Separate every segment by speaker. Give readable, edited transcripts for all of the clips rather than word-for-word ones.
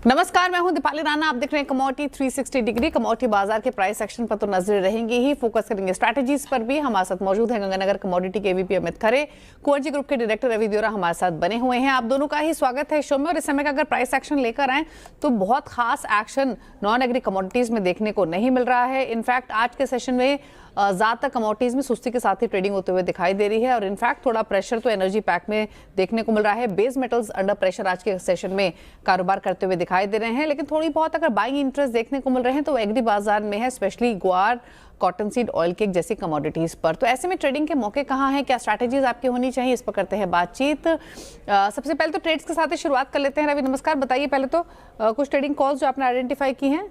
Speaker 1: नमस्कार, मैं हूं दीपाली राणा। आप देख रहे हैं कमोडिटी 360 डिग्री। कमोडिटी बाजार के प्राइस एक्शन पर तो नजर रहेंगी ही, फोकस करेंगे स्ट्रैटेजीज पर भी। हमारे साथ मौजूद है गंगानगर कमोडिटी के वीपी अमित खरे, कुंवर ग्रुप के डायरेक्टर रवि देओरा हमारे साथ बने हुए हैं। आप दोनों का ही स्वागत है शो में। और इस समय का अगर प्राइस एक्शन लेकर आए तो बहुत खास एक्शन नॉन एग्री कमोडिटीज में देखने को नहीं मिल रहा है। इनफैक्ट आज के सेशन में ज्यादातर कमोडिटीज में सुस्ती के साथ ही ट्रेडिंग होते हुए दिखाई दे रही है। और इनफैक्ट थोड़ा प्रेशर तो एनर्जी पैक में देखने को मिल रहा है। बेस मेटल्स अंडर प्रेशर आज के सेशन में कारोबार करते हुए दिखाई दे रहे हैं। लेकिन थोड़ी बहुत अगर बाइंग इंटरेस्ट देखने को मिल रहे हैं तो एग्री बाजार में है, स्पेशली ग्वार, कॉटन सीड, ऑयल केक जैसी कमोडिटीज पर। तो ऐसे में ट्रेडिंग के मौके कहाँ हैं, क्या स्ट्रैटेजीज आपकी होनी चाहिए, इस पर करते हैं बातचीत। सबसे पहले तो ट्रेड्स के साथ ही शुरुआत कर लेते हैं। रवि नमस्कार, बताइए पहले तो कुछ ट्रेडिंग कॉल्स जो आपने आइडेंटिफाई की हैं।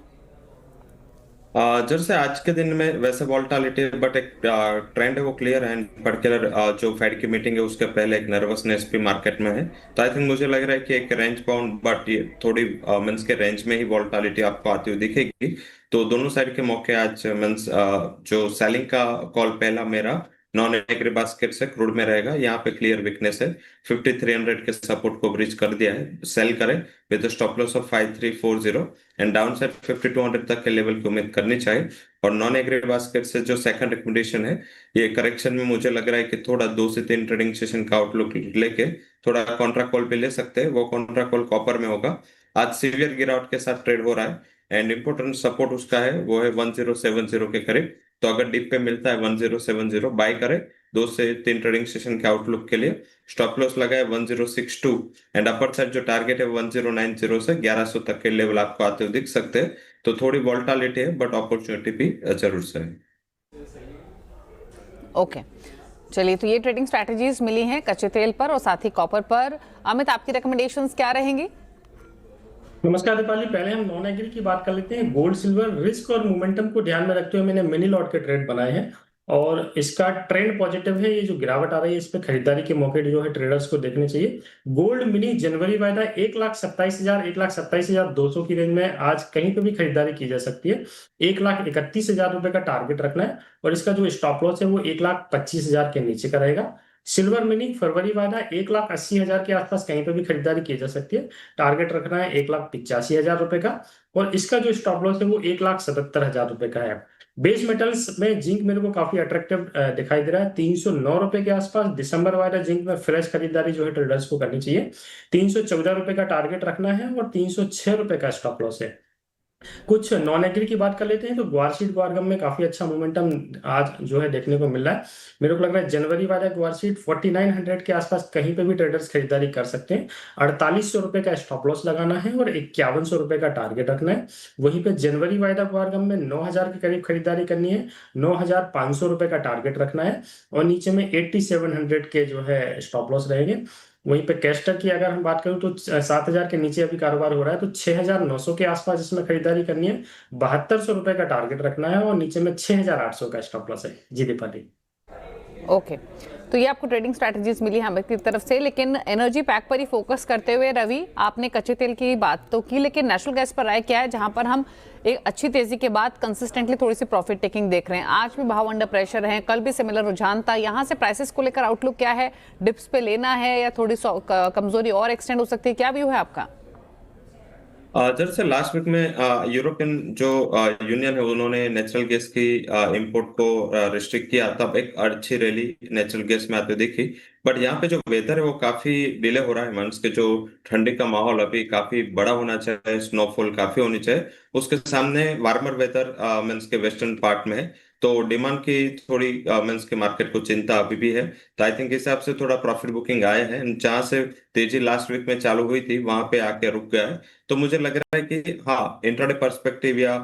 Speaker 2: जैसे आज के दिन में वैसे वॉल्टालिटी बट एक ट्रेंड है वो क्लियर है। पर्टिकुलर जो फेड की मीटिंग है उसके पहले एक नर्वसनेस भी मार्केट में है। तो आई थिंक मुझे लग रहा है कि एक रेंज बाउंड बट ये थोड़ी मीन्स के रेंज में ही वॉल्टालिटी आपको आती हुई दिखेगी। तो दोनों साइड के मौके आज मीन्स जो सेलिंग का कॉल पहला मेरा नॉन एग्री बास्केट से क्रूड में रहेगा। यहाँ पे क्लियर वीकनेस है, 5300 के सपोर्ट को ब्रीच कर दिया है। सेल करें with stop loss of 5340 and down side 5200 तक के लेवल की उम्मीद करनी चाहिए। और नॉन एग्री बास्केट से जो सेकंड रिकमेंडेशन है, ये करेक्शन में मुझे लग रहा है कि थोड़ा 2 से 3 ट्रेडिंग सेशन का आउटलुक लेके थोड़ा कॉन्ट्रा कॉल भी ले सकते हैं। वो कॉन्ट्रा कॉल कॉपर में होगा। आज सीवियर गिरावट के साथ ट्रेड हो रहा है एंड इम्पोर्टेंट सपोर्ट उसका है वो है 1070 के करीब। तो अगर डिप पे मिलता है 1070 बाय करें। 2 से 3 ट्रेडिंग सेशन के आउटलुक के लिए स्टॉप लॉस लगाए 1062 एंड अपर साइड जो टारगेट है 1090 से 1100 तक के लेवल आपको आते हुए दिख सकते हैं। तो थोड़ी वॉल्टालिटी है बट अपॉर्चुनिटी भी जरूर से है।
Speaker 1: ओके, चलिए, तो ये ट्रेडिंग स्ट्रैटेजीज मिली हैं कच्चे तेल पर और साथ ही कॉपर पर। अमित, आपकी रिकमेंडेशंस क्या रहेंगी?
Speaker 3: नमस्कार दीपाली, पहले हम नॉन एग्री की बात कर लेते हैं। गोल्ड सिल्वर रिस्क और मोमेंटम को ध्यान में रखते हुए मैंने मिनी लॉट के ट्रेड बनाए हैं और इसका ट्रेंड पॉजिटिव है। ये जो गिरावट आ रही है इस पे खरीदारी के मौके जो है ट्रेडर्स को देखने चाहिए। गोल्ड मिनी जनवरी वायदा 1,27,000 1,27,200 की रेंज में आज कहीं पे भी खरीदारी की जा सकती है। 1,31,000 रुपए का टारगेट रखना है और इसका जो स्टॉप लॉस है वो 1,25,000 के नीचे का रहेगा। सिल्वर मिनी फरवरी वायदा 1,80,000 के आसपास कहीं पे भी खरीदारी की जा सकती है। टारगेट रखना है 1,85,000 रुपए का और इसका जो स्टॉप लॉस है वो 1,77,000 रुपए का है। बेस मेटल्स में जिंक मेरे को काफी अट्रैक्टिव दिखाई दे रहा है। 309 रुपए के आसपास दिसंबर वायदा जिंक में फ्रेश खरीदारी जो है ट्रेडर्स को करनी चाहिए। 314 रुपए का टारगेट रखना है और 306 रुपए का स्टॉप लॉस है। कुछ नॉन एग्री की बात कर लेते हैं तो ग्वारशीट ग्वारगम में काफी अच्छा मोमेंटम आज जो है देखने को मिल रहा है। मेरे को लग रहा है जनवरी वाला ग्वारशीट 4900 के आसपास कहीं पे भी ट्रेडर्स खरीदारी कर सकते हैं। 4800 रुपए का स्टॉप लॉस लगाना है और 5100 रुपए का टारगेट रखना है। वहीं पे जनवरी वायदा ग्वारगम में 9000 के करीब खरीदारी करनी है। 9500 रुपए का टारगेट रखना है और नीचे में 8700 के जो है स्टॉप लॉस रहेंगे। वहीं पे कैस्टर की अगर हम बात करें तो 7,000 के नीचे अभी कारोबार हो रहा है तो 6,900 के आसपास इसमें खरीदारी करनी है। 7200 रुपए का टारगेट रखना है और नीचे में 6,800 का स्टॉप लॉस है। जी दीपाली।
Speaker 1: ओके, तो ये आपको ट्रेडिंग स्ट्रैटेजीज मिली हमें की तरफ से। लेकिन एनर्जी पैक पर ही फोकस करते हुए रवि, आपने कच्चे तेल की बात तो की, लेकिन नेचुरल गैस पर राय क्या है, जहां पर हम एक अच्छी तेजी के बाद कंसिस्टेंटली थोड़ी सी प्रॉफिट टेकिंग देख रहे हैं। आज भी भाव अंडर प्रेशर है, कल भी सिमिलर रुझान था। यहाँ से प्राइसेस को लेकर आउटलुक क्या है? डिप्स पे लेना है या थोड़ी कमजोरी और एक्सटेंड हो सकती है? क्या व्यू है आपका?
Speaker 2: दरअसल लास्ट वीक में यूरोपियन जो यूनियन है उन्होंने नेचुरल गैस की इंपोर्ट को रिस्ट्रिक्ट किया, तब एक अच्छी रैली नेचुरल गैस में आते देखी। बट यहाँ पे जो वेदर है वो काफी डिले हो रहा है। मंथ्स के जो ठंडी का माहौल अभी काफी बड़ा होना चाहिए, स्नोफॉल काफी होनी चाहिए। उसके सामने वार्मर वेदर मीन्स के वेस्टर्न पार्ट में है। तो डिमांड की थोड़ी मीन्स के मार्केट को चिंता अभी भी है। तो आई थिंक इस हिसाब से थोड़ा प्रॉफिट बुकिंग आए हैं। जहां से तेजी लास्ट वीक में चालू हुई थी वहां पे आके रुक गया है। तो मुझे लग रहा है कि हाँ, इंट्राडे पर्सपेक्टिव या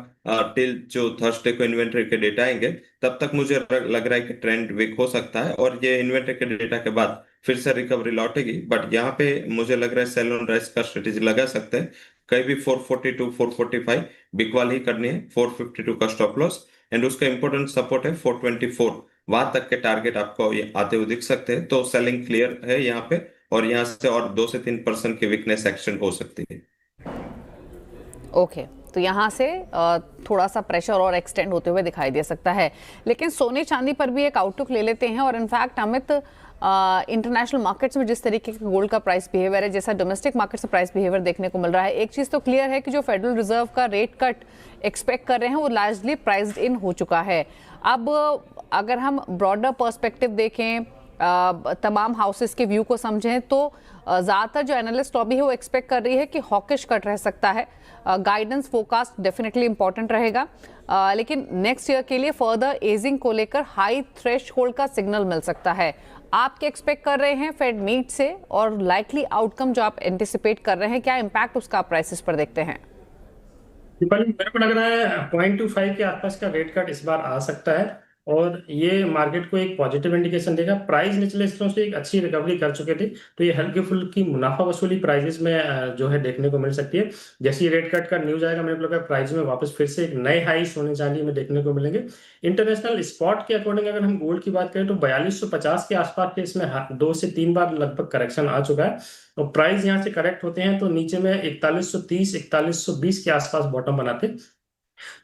Speaker 2: टिल जो थर्सडे को इन्वेंट्री के डेटा आएंगे तब तक मुझे लग रहा है कि ट्रेंड वीक हो सकता है और ये इन्वेंट्री के डेटा के बाद फिर से रिकवरी लौटेगी। बट यहाँ पे मुझे लग रहा है सेल ऑन राइज का स्ट्रेटेजी लगा सकते हैं। कहीं भी 442 445 बिकवाल ही करनी है। 452 का स्टॉप लॉस एंड उसका इंपॉर्टेंट सपोर्ट है 424। वहां तक के टारगेट आपको ये आते हुए दिख सकते हैं। तो सेलिंग क्लियर है यहाँ पे और यहाँ से और 2 से 3% की वीकनेस एक्शन हो सकती है।
Speaker 1: ओके, तो यहाँ से थोड़ा सा प्रेशर और एक्सटेंड होते हुए दिखाई दे सकता है। लेकिन सोने चांदी पर भी एक आउटलुक ले लेते हैं। और इनफैक्ट अमित, इंटरनेशनल मार्केट्स में जिस तरीके का गोल्ड का प्राइस बिहेवियर है, जैसा डोमेस्टिक मार्केट से प्राइस बिहेवियर देखने को मिल रहा है, एक चीज़ तो क्लियर है कि जो फेडरल रिजर्व का रेट कट एक्सपेक्ट कर रहे हैं वो लार्जली प्राइस्ड इन हो चुका है। अब अगर हम ब्रॉडर पर्सपेक्टिव देखें, तमाम हाउसेस के व्यू को समझें, तो ज़्यादातर जो एनालिस्ट लॉबी है वो एक्सपेक्ट कर रही है कि हॉकिश कट रह सकता है। गाइडेंस फोरकास्ट डेफिनेटली इंपॉर्टेंट रहेगा, लेकिन नेक्स्ट ईयर के लिए फर्दर एजिंग को लेकर हाई थ्रेशहोल्ड का सिग्नल मिल सकता है। आप क्या एक्सपेक्ट कर रहे हैं फेड मीट से, और लाइकली आउटकम जो आप एंटिसिपेट कर रहे हैं, क्या इम्पैक्ट उसका आप प्राइसेस पर देखते हैं?
Speaker 3: दीपाली, मेरे को लग रहा है 0.25 के आसपास का रेट कट इस बार आ सकता है और ये मार्केट को एक पॉजिटिव इंडिकेशन देगा। प्राइस निचले स्तरों से एक अच्छी रिकवरी कर चुके थे, तो ये हल्की फुल्की मुनाफा वसूली प्राइसेस में जो है देखने को मिल सकती है। जैसे ही रेट कट का न्यूज आएगा, मेरे को लगा प्राइस में वापस फिर से एक नए हाई सोने चांदी में देखने को मिलेंगे। इंटरनेशनल स्पॉट के अकॉर्डिंग अगर हम गोल्ड की बात करें तो 4250 के आसपास के इसमें 2 से 3 बार लगभग करेक्शन आ चुका है और प्राइस यहाँ से करेक्ट होते हैं तो नीचे में 4130 4120 के आसपास बॉटम बनाते हैं।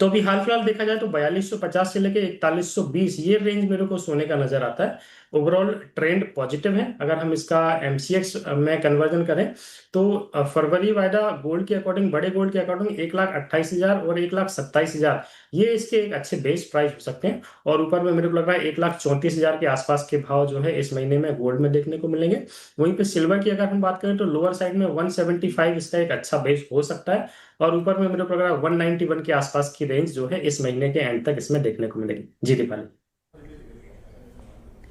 Speaker 3: तो अभी हाल फिलहाल देखा जाए तो 4250 से लेके 4120 ये रेंज मेरे को सोने का नजर आता है। ओवरऑल ट्रेंड पॉजिटिव है। अगर हम इसका एमसीएक्स में कन्वर्जन करें तो फरवरी वायदा गोल्ड के अकॉर्डिंग, बड़े गोल्ड के अकॉर्डिंग 1,28,000 और 1,27,000 ये इसके एक अच्छे बेस प्राइस हो सकते हैं। और ऊपर में मेरे को लग रहा है 1,34,000 के आसपास के भाव जो है इस महीने में गोल्ड में देखने को मिलेंगे। वहीं पे सिल्वर की अगर हम बात करें तो लोअर साइड में 175 इसका एक अच्छा बेस हो सकता है और ऊपर में मेरे को लग रहा है 191 के आसपास की रेंज जो है इस महीने के एंड तक इसमें देखने को मिलेगी। जी दीपाली।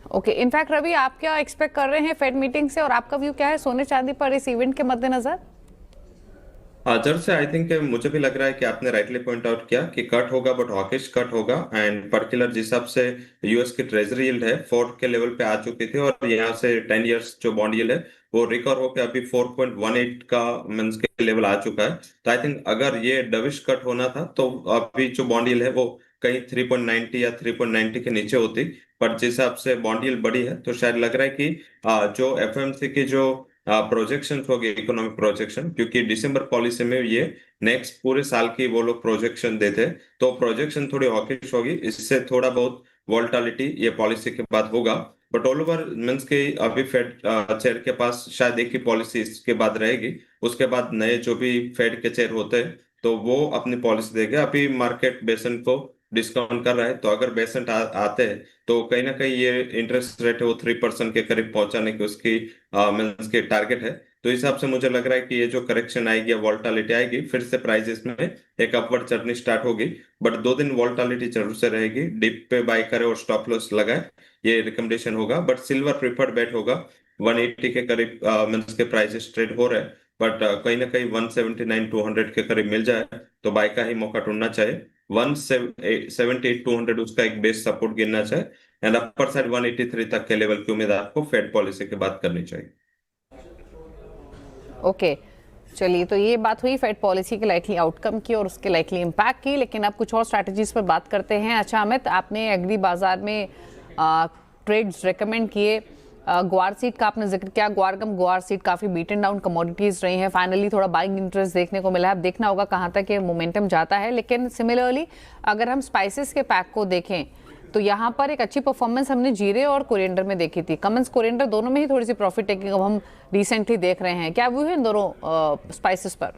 Speaker 1: ओके, इनफैक्ट रवि, आप क्या एक्सपेक्ट कर रहे हैं फेड मीटिंग से, और आपका व्यू क्या है सोने चांदी पर इस इवेंट के मद्देनजर?
Speaker 2: जर से आई थिंक मुझे भी लग रहा है कि आपने राइटली पॉइंट आउट किया कि कट होगा, बट हॉकिश कट होगा। एंड पर्टिकुलर जिस हिसाब से यूएस की ट्रेजरी यील्ड है 4 के लेवल पे आ चुकी थी और यहाँ से 10 इयर्स जो बॉन्ड यील्ड है वो रिकवर होकर अभी 4.18 का मींस के लेवल आ चुका है। तो आई थिंक अगर ये डविश कट होना था तो अभी जो बॉन्ड यील्ड है वो कहीं 3.90 या 3.90 के नीचे होती। पर जिस हिसाब से बॉन्ड यील्ड बढ़ी है तो शायद लग रहा है कि जो एफएमसी की जो प्रोजेक्शन होगी, इकोनॉमिक प्रोजेक्शन, क्योंकि दिसंबर पॉलिसी में ये नेक्स्ट पूरे साल की वो लोग प्रोजेक्शन देते हैं, तो प्रोजेक्शन थोड़ी हॉकिश होगी। इससे थोड़ा बहुत वोलेटिलिटी ये पॉलिसी के बाद होगा। बट ऑल ओवर मीन्स के अभी फेड चेयर के पास शायद एक ही पॉलिसी इसके बाद रहेगी। उसके बाद नए जो भी फेड के चेयर होते हैं तो वो अपनी पॉलिसी देंगे। अभी मार्केट बेसेंट को डिस्काउंट कर रहा है, तो अगर बेसेंट आते हैं तो कहीं ना कहीं ये इंटरेस्ट रेट है वो 3% के करीब पहुंचाने की उसकी मीन्स के टारगेट है। तो इस हिसाब से मुझे लग रहा है कि ये जो करेक्शन आएगी या वोलेटिलिटी आएगी, फिर से प्राइसेस में एक अपवर्ड जर्नी स्टार्ट होगी। बट 2 दिन वोलेटिलिटी जरूर से रहेगी। डिप पे बाय करे और स्टॉप लॉस लगाए, ये रिकमेंडेशन होगा। बट सिल्वर प्रिफर्ड बेट होगा। 180 के करीब मीन्स के प्राइसेस ट्रेड हो रहे हैं, बट कहीं ना कहीं 179 200 के करीब मिल जाए तो बाय का ही मौका ढूंढना चाहिए। 178 200 उसका एक बेस सपोर्ट गिनना चाहिए एंड अपर साइड 183 तक के लेवल की उम्मीद आपको फेड पॉलिसी के बाद करनी चाहिए।
Speaker 1: ओके, चलिए, तो ये बात हुई फेड पॉलिसी के लाइकली आउटकम की और उसके लाइकली इम्पैक्ट की। लेकिन अब कुछ और स्ट्रैटेजीज पर बात करते हैं। अच्छा अमित, आपने एग्री बाजार में ट्रेड्स रेकमेंड किए। ग्वार सीड का आपने जिक्र किया। ग्वार सीड काफी बीटन डाउन कमोडिटीज रही हैं। फाइनली थोड़ा बाइंग इंटरेस्ट देखने को मिला है। अब देखना होगा कहाँ तक ये मोमेंटम जाता है। लेकिन सिमिलरली अगर हम स्पाइसेस के पैक को देखें तो यहाँ पर एक अच्छी परफॉर्मेंस हमने जीरे और कोरिएंडर में देखी थी। कमन्स कोरिएंडर दोनों में ही थोड़ी सी प्रॉफिट टेकिंग अब हम रिसेंटली देख रहे हैं। क्या व्यू है इन दोनों स्पाइसेस पर?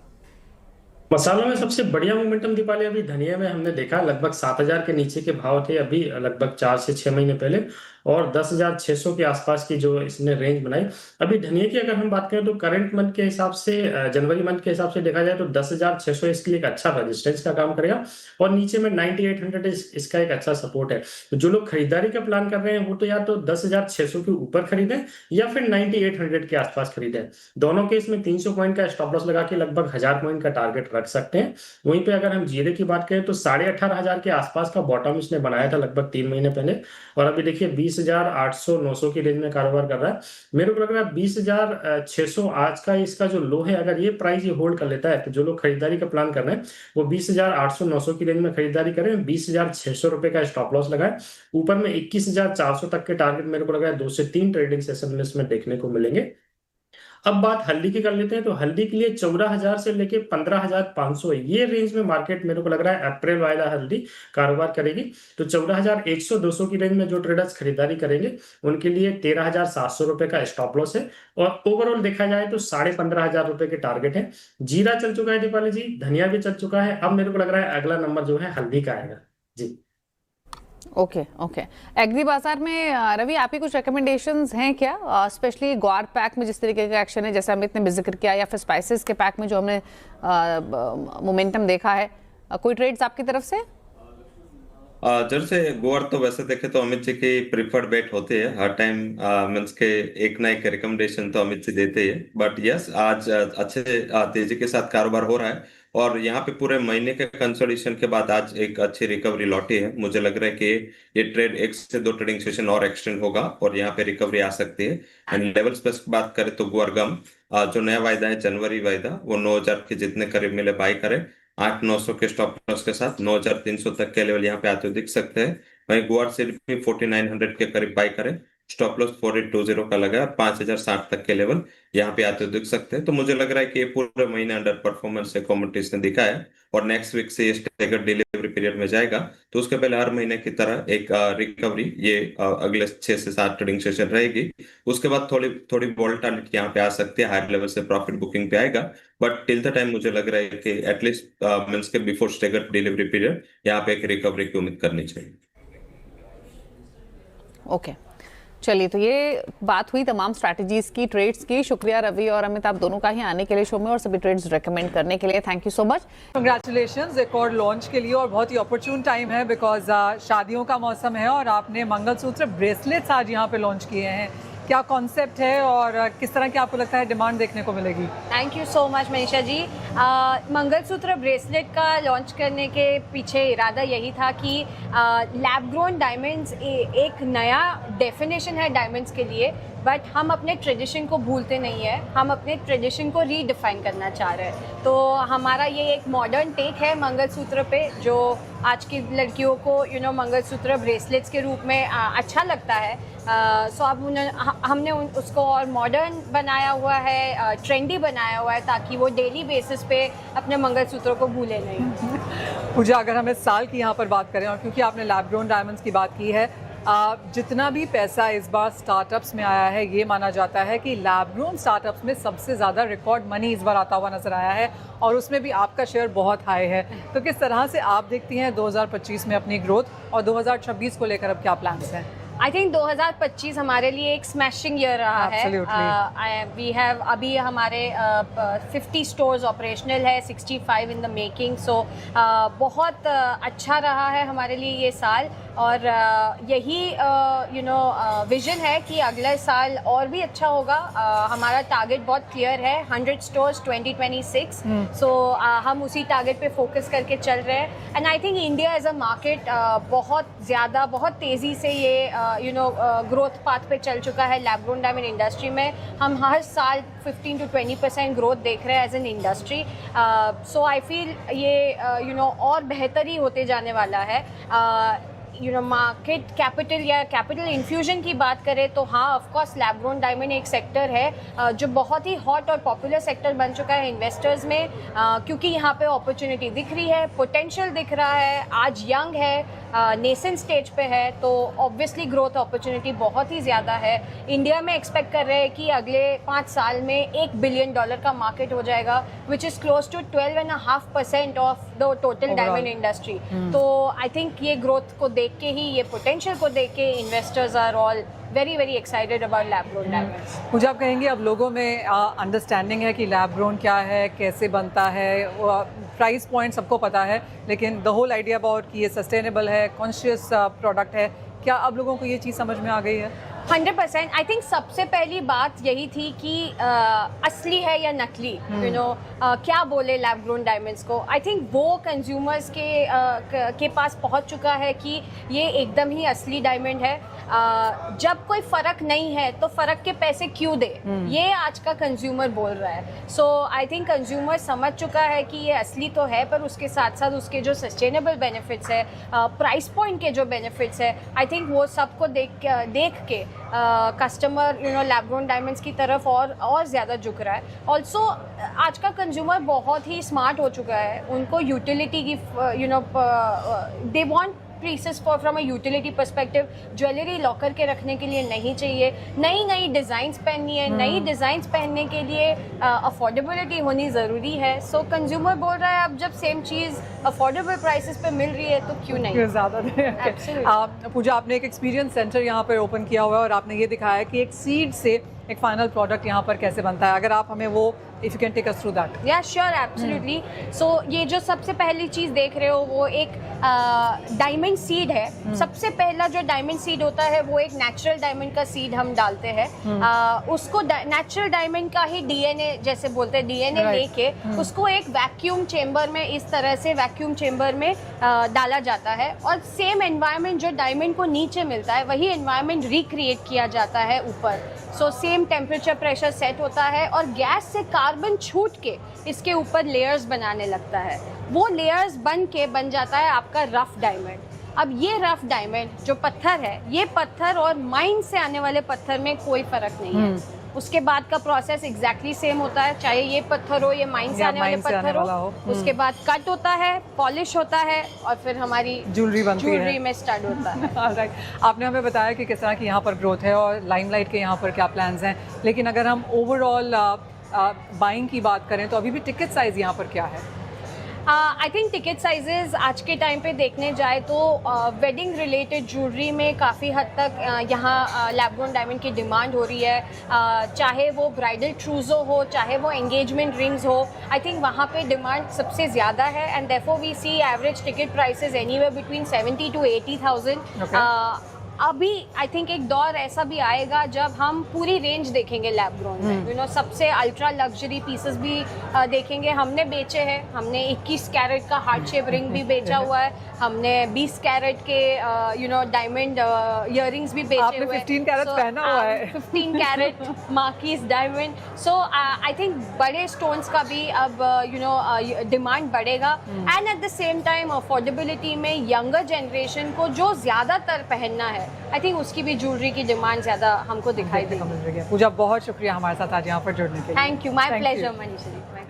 Speaker 3: मसालों में सबसे बढ़िया मोमेंटम दीपाली अभी धनिया में हमने देखा। लगभग 7,000 के नीचे के भाव थे अभी लगभग 4 से 6 महीने पहले और 10,600 के आसपास की जो इसने रेंज बनाई। अभी धनिया की अगर हम बात करें तो करंट मंथ के हिसाब से, जनवरी मंथ के हिसाब से देखा जाए तो 10,600 इसके लिए एक अच्छा रेजिस्टेंस का काम करेगा और नीचे में 9,800 इसका एक अच्छा सपोर्ट है। तो जो लोग खरीदारी का प्लान कर रहे हैं वो तो या तो 10,600 के ऊपर खरीदें या फिर 9,800 के आसपास खरीदें। दोनों केस में 300 पॉइंट का स्टॉप लॉस लगा के लगभग 1,000 पॉइंट का टारगेट रख सकते हैं। वहीं पे अगर हम जीरे की बात करें तो 18,500 के आसपास का बॉटम इसने बनाया था लगभग 3 महीने पहले और अभी देखिए 20,800 900 की रेंज में कारोबार कर रहा है। मेरे को लग रहा है 20,600 आज का इसका जो लो है, अगर ये प्राइस ये होल्ड कर लेता है तो जो लोग खरीदारी का प्लान कर रहे हैं वो 20,800 900 की रेंज में खरीदारी करें। 20,600 रुपए का स्टॉप लॉस लगाए। ऊपर में 21,400 तक के टारगेट मेरे को लग रहा है 2 से 3 ट्रेडिंग सेशन में इसमें देखने को मिलेंगे। अब बात हल्दी की कर लेते हैं, तो हल्दी के लिए 14,000 से लेके 15,500 ये रेंज में मार्केट मेरे को लग रहा है अप्रैल वाला हल्दी कारोबार करेगी। तो 14,100-200 की रेंज में जो ट्रेडर्स खरीदारी करेंगे उनके लिए 13,700 रुपए का स्टॉप लॉस है, और ओवरऑल देखा जाए तो 15,500 रुपए के टारगेट है। जीरा चल चुका है दीपाली जी, धनिया भी चल चुका है, अब मेरे को लग रहा है अगला नंबर जो है हल्दी का आएगा जी।
Speaker 1: Okay okay. एग्री बाजार में रवि, आपकी कुछ रिकमेंडेशंस हैं क्या, स्पेशली ग्वार पैक में जिस तरीके का एक्शन है जैसे अमित ने भी जिक्र किया, या फिर स्पाइसेस के पैक में जो हमने मोमेंटम देखा है, कोई ट्रेड्स आपकी तरफ से?
Speaker 2: जैसे गोवर तो वैसे देखे तो अमित जी की प्रिफर्ड बेट होती है हर टाइम, मीन्स के एक ना एक रिकमेंडेशन तो अमित जी देते ही है। बट यस, आज अच्छे तेजी के साथ कारोबार हो रहा है, और यहाँ पे पूरे महीने के कंसोलिडेशन के बाद आज एक अच्छी रिकवरी लौटी है। मुझे लग रहा है कि ये ट्रेड 1 से 2 ट्रेडिंग सेशन और एक्सटेंड होगा और यहाँ पे रिकवरी आ सकती है। एंड लेवल्स पे बात करें तो गोवर गम जो नया वायदा है, जनवरी वायदा, वो 9,000 के जितने करीब मिले बाई करे, 8,900 के स्टॉप लॉस के साथ 9,300 तक के लेवल यहाँ पे आते हुए दिख सकते हैं। वहीं गुआर सिल्क भी 4,900 के करीब बाई करें, स्टॉप लॉस 4,820 का लगा, और 5,060 तक के लेवल यहाँ पे आते हुए दिख सकते हैं। तो मुझे लग रहा है कि ये पूरे महीने अंडर परफॉर्मेंस है कमोडिटीज ने दिखा है, और नेक्स्ट वीक से ये स्टेगर्ड डिलीवरी पीरियड में जाएगा। तो उसके पहले हर महीने की तरह एक रिकवरी ये अगले 6 से 7 ट्रेडिंग सेशन रहेगी। उसके बाद थोड़ी थोड़ी वोलेटिलिटी यहाँ पे आ सकती है, हायर लेवल से प्रॉफिट बुकिंग पे आएगा। बट टिल द टाइम मुझे लग रहा है कि एटलीस्ट मींस के बिफोर स्टेगर्ड डिलीवरी पीरियड यहाँ पे एक रिकवरी की उम्मीद करनी चाहिए।
Speaker 1: ओके चलिए, तो ये बात हुई तमाम स्ट्रैटेजीज की, ट्रेड्स की। शुक्रिया रवि और अमित आप दोनों का ही आने के लिए शो में और सभी ट्रेड्स रेकमेंड करने के लिए। Thank you so much.
Speaker 4: Congratulations एक और लॉन्च के लिए, और बहुत ही अपॉर्चुन टाइम है बिकॉज शादियों का मौसम है और आपने मंगलसूत्र ब्रेसलेट्स आज यहाँ पे लॉन्च किए हैं। क्या कॉन्सेप्ट है और किस तरह की आपको लगता है डिमांड देखने को मिलेगी?
Speaker 5: Thank you so much Manisha ji. Mangalsutra bracelet का लॉन्च करने के पीछे इरादा यही था कि लैब ग्रोन डायमंड्स एक नया डेफिनेशन है डायमंड्स के लिए, बट हम अपने ट्रेडिशन को भूलते नहीं है, हम अपने ट्रेडिशन को रीडिफाइन करना चाह रहे हैं। तो हमारा ये एक मॉडर्न टेक है मंगलसूत्र पे, जो आज की लड़कियों को मंगलसूत्र ब्रेसलेट्स के रूप में अच्छा लगता है। सो अब हमने उसको और मॉडर्न बनाया हुआ है, ट्रेंडी बनाया हुआ है, ताकि वो डेली बेसिस पे अपने मंगलसूत्रों को भूले नहीं।
Speaker 4: पूजा, अगर हम इस साल की यहाँ पर बात करें, और क्योंकि आपने लैब ग्रोन डायमंड्स की बात की है, जितना भी पैसा इस बार स्टार्टअप्स में आया है, ये माना जाता है कि लैब ग्रोन स्टार्टअप्स में सबसे ज़्यादा रिकॉर्ड मनी इस बार आता हुआ नजर आया है, और उसमें भी आपका शेयर बहुत हाई है। तो किस तरह से आप देखती हैं 2025 में अपनी ग्रोथ, और 2026 को लेकर अब क्या प्लान्स हैं?
Speaker 5: आई थिंक 2025 हमारे लिए एक स्मैशिंग ईयर रहा है। वी हैव अभी हमारे 50 स्टोर्स ऑपरेशनल है, 65 इन द मेकिंग। सो बहुत अच्छा रहा है हमारे लिए ये साल, और यही विजन है कि अगले साल और भी अच्छा होगा। हमारा टारगेट बहुत क्लियर है, 100 स्टोर्स 2026। सो हम उसी टारगेट पे फोकस करके चल रहे हैं। And I think India as a market बहुत तेज़ी से ये ग्रोथ पाथ पे चल चुका है। लैब ग्रोन डायमंड इंडस्ट्री में हम हर साल 15 to 20% ग्रोथ देख रहे हैं as an industry. So I feel ये और बेहतर ही होते जाने वाला है। मार्केट कैपिटल या कैपिटल इन्फ्यूजन की बात करें तो हाँ, of course lab grown diamond एक सेक्टर है जो बहुत ही हॉट और पॉपुलर सेक्टर बन चुका है इन्वेस्टर्स में, क्योंकि यहाँ पे अपॉर्चुनिटी दिख रही है, पोटेंशियल दिख रहा है, आज यंग है, नेसेंट स्टेज पे है, तो ऑब्वियसली ग्रोथ अपॉर्चुनिटी बहुत ही ज़्यादा है। इंडिया में एक्सपेक्ट कर रहे हैं कि अगले 5 साल में $1 बिलियन का मार्केट हो जाएगा, which is close to 12.5% of the total diamond industry. तो आई थिंक ये ग्रोथ को देख के ही, ये पोटेंशियल को देख के investors are all very very excited about lab grown diamonds.
Speaker 4: मुझे आप कहेंगे अब लोगों में अंडरस्टैंडिंग है कि लैब ग्रोन क्या है, कैसे बनता है, प्राइस पॉइंट सबको पता है, लेकिन द होल आइडिया अबाउट कि ये सस्टेनेबल है, कॉन्शियस प्रोडक्ट है, क्या अब लोगों को ये चीज़ समझ में आ गई है?
Speaker 5: 100%। आई थिंक सबसे पहली बात यही थी कि असली है या नकली, क्या बोले लैब ग्रोन डायमंड्स को। आई थिंक वो कंज्यूमर्स के पास पहुंच चुका है कि ये एकदम ही असली डायमंड है। जब कोई फ़र्क नहीं है तो फ़र्क के पैसे क्यों दे, ये आज का कंज्यूमर बोल रहा है। सो आई थिंक कंज्यूमर समझ चुका है कि ये असली तो है, पर उसके साथ साथ उसके जो सस्टेनेबल बेनिफिट्स है, प्राइस पॉइंट के जो बेनिफिट्स है, आई थिंक वो सबको देख के कस्टमर लैब ग्रोन डायमंड्स की तरफ और ज़्यादा झुक रहा है। ऑल्सो आज का कंज्यूमर बहुत ही स्मार्ट हो चुका है, उनको यूटिलिटी की they want pieces for from a utility perspective. Jewellery locker के रखने के लिए नहीं चाहिए, नई नई डिज़ाइंस पहननी है, नई डिज़ाइंस पहनने के लिए अफोर्डेबिलिटी होनी ज़रूरी है। सो कंज्यूमर बोल रहा है अब जब सेम चीज़ अफोर्डेबल प्राइसेस पे मिल रही है तो क्यों नहीं।
Speaker 4: ज़्यादा पूजा, आपने एक एक्सपीरियंस सेंटर यहाँ पर ओपन किया हुआ है और आपने ये दिखाया है कि एक सीड से एक फाइनल प्रोडक्ट यहाँ पर कैसे बनता है। अगर आप हमें वो if you can take us through that.
Speaker 5: या श्योर, एब्सोल्युटली। सो ये जो सबसे पहली चीज़ देख रहे हो वो एक डायमंड सीड है। सबसे पहला जो डायमंड सीड होता है वो एक नेचुरल डायमंड का सीड हम डालते हैं। उसको नेचुरल डायमंड का ही डीएनए जैसे बोलते हैं, डीएनए लेके उसको एक वैक्यूम चेम्बर में, इस तरह से वैक्यूम चेम्बर में डाला जाता है और सेम एनवायरनमेंट जो डायमंड को नीचे मिलता है वही एनवायरनमेंट रिक्रिएट किया जाता है ऊपर। So same temperature pressure set होता है और गैस से कार्बन छूट के इसके ऊपर लेयर्स बनाने लगता है। वो लेयर्स बन जाता है आपका रफ डायमंड। अब ये रफ डायमंड जो पत्थर है, ये पत्थर और माइन से आने वाले पत्थर में कोई फर्क नहीं है। उसके बाद का प्रोसेस एग्जैक्टली सेम होता है, चाहे ये पत्थर हो, ये माइन से आने वाले पत्थर हो। उसके बाद कट होता है, पॉलिश होता है और फिर हमारी ज्वेलरी में स्टार्ट होता है।
Speaker 4: राइट, आपने हमें बताया कि किस तरह की यहाँ पर ग्रोथ है और लाइमलाइट के यहाँ पर क्या प्लान्स हैं, लेकिन अगर हम ओवरऑल बाइंग की बात करें तो अभी भी टिकट साइज यहाँ पर क्या है?
Speaker 5: आई थिंक टिकट साइजेस आज के टाइम पे देखने जाए तो वेडिंग रिलेटेड ज्वेलरी में काफ़ी हद तक यहाँ लैब ग्रोन डायमंड की डिमांड हो रही है। चाहे वो ब्राइडल ट्रूजो हो, चाहे वो एंगेजमेंट रिंग्स हो, आई थिंक वहाँ पे डिमांड सबसे ज़्यादा है and therefore we see average ticket prices anywhere between 70,000 to 80,000। अभी आई थिंक एक दौर ऐसा भी आएगा जब हम पूरी रेंज देखेंगे लैब ग्रोन में, सबसे अल्ट्रा लग्जरी पीसेस भी देखेंगे। हमने बेचे हैं, हमने 21 कैरेट का हार्ट शेप रिंग भी बेचा हुआ है, हमने 20 कैरेट के डायमंड इयररिंग्स भी बेचे हुए हैं।
Speaker 4: 15 कैरेट पहना हुआ है।
Speaker 5: 15 carat marquise diamond. So I think बड़े स्टोन्स का भी अब डिमांड बढ़ेगा and at the same time affordability में यंगर जनरेशन को जो ज़्यादातर पहनना है, आई थिंक उसकी भी ज्वेलरी की डिमांड ज़्यादा हमको दिखाई देगी।
Speaker 4: पूजा, बहुत शुक्रिया हमारे साथ आज यहाँ पर जुड़ने के लिए।
Speaker 5: Thank you, my pleasure Manisha ji.